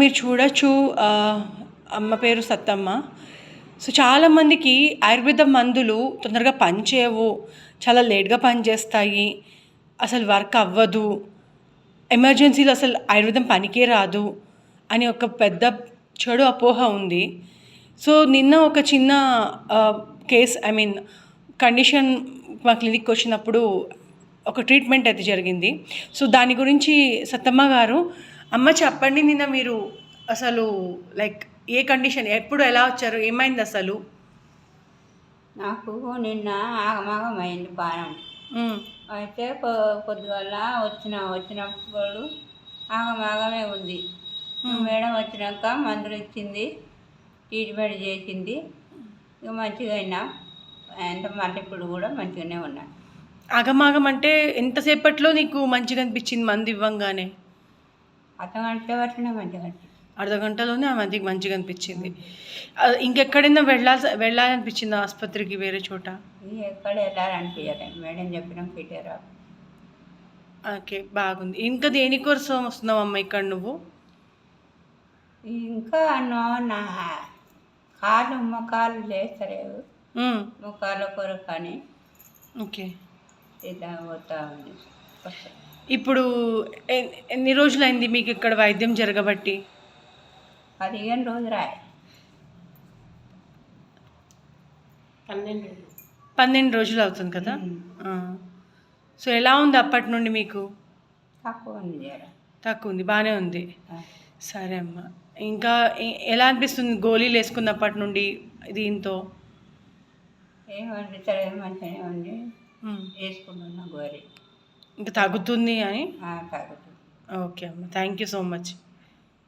మీరు చూడొచ్చు అమ్మ పేరు సత్తమ్మ. సో చాలామందికి ఆయుర్వేద మందులు తొందరగా పనిచేయవు, చాలా లేట్గా పనిచేస్తాయి, అసలు వర్క్ అవ్వదు, ఎమర్జెన్సీలో అసలు ఆయుర్వేదం పనికే రాదు అని ఒక పెద్ద చెడు అపోహ ఉంది. సో నిన్న ఒక చిన్న కేస్ కండిషన్ మా క్లినిక్కి వచ్చినప్పుడు ఒక ట్రీట్మెంట్ అయితే జరిగింది. సో దాని గురించి సత్తమ్మ గారు, అమ్మ చెప్పండి, నిన్న మీరు అసలు లైక్ ఏ కండిషన్, ఎప్పుడు ఎలా వచ్చారు, ఏమైంది అసలు? నాకు నిన్న ఆగమాగమైంది పానం. అయితే పొద్దుగల వచ్చినప్పుడు ఆగమాగమే ఉంది. మేడం వచ్చినాక మందులు ఇచ్చింది, ట్రీట్మెంట్ చేసింది, ఇక మంచిగా అయినా. మళ్ళీ ఇప్పుడు కూడా మంచిగానే ఉన్నా. ఆగమాగం అంటే ఎంతసేపట్లో నీకు మంచిగా అనిపించింది మందు ఇవ్వంగానే? అర్ధగంట పట్టినా మంచిగా అనిపించింది. అర్ధగంటలోనే ఆ మందికి మంచిగా అనిపించింది. ఇంకెక్కడైనా వెళ్ళాలనిపించింది ఆసుపత్రికి, వేరే చోట? ఎక్కడ వెళ్ళాలనిపించలేదు, మేడం చెప్పినాం పెట్టారా. ఓకే, బాగుంది. ఇంకా దేనికోసం వస్తున్నావు అమ్మ ఇక్కడ నువ్వు? ఇంకా నా మొక్కలు లేస్తలేవు, మొక్కల కొరకు అని. ఓకే, ఇలా పోతా ఉంది. ఇప్పుడు ఎన్ని రోజులైంది మీకు ఇక్కడ వైద్యం జరగబట్టి? 15 రోజులు. 12 రోజులు అవుతుంది కదా. సో ఎలా ఉంది అప్పటి నుండి మీకు? తక్కువ ఉంది, బాగానే ఉంది. సరే అమ్మ, ఇంకా ఎలా అనిపిస్తుంది గోళీలు వేసుకున్నప్పటి నుండి దీంతో? ఏమనిపించలేదు, మంచిగానే ఉంది, వేసుకుంటున్నా గోళీ. ఇంకా తగ్గుతుంది అని? తగ్గుతుంది. ఓకే అమ్మ, థ్యాంక్ యూ సో మచ్.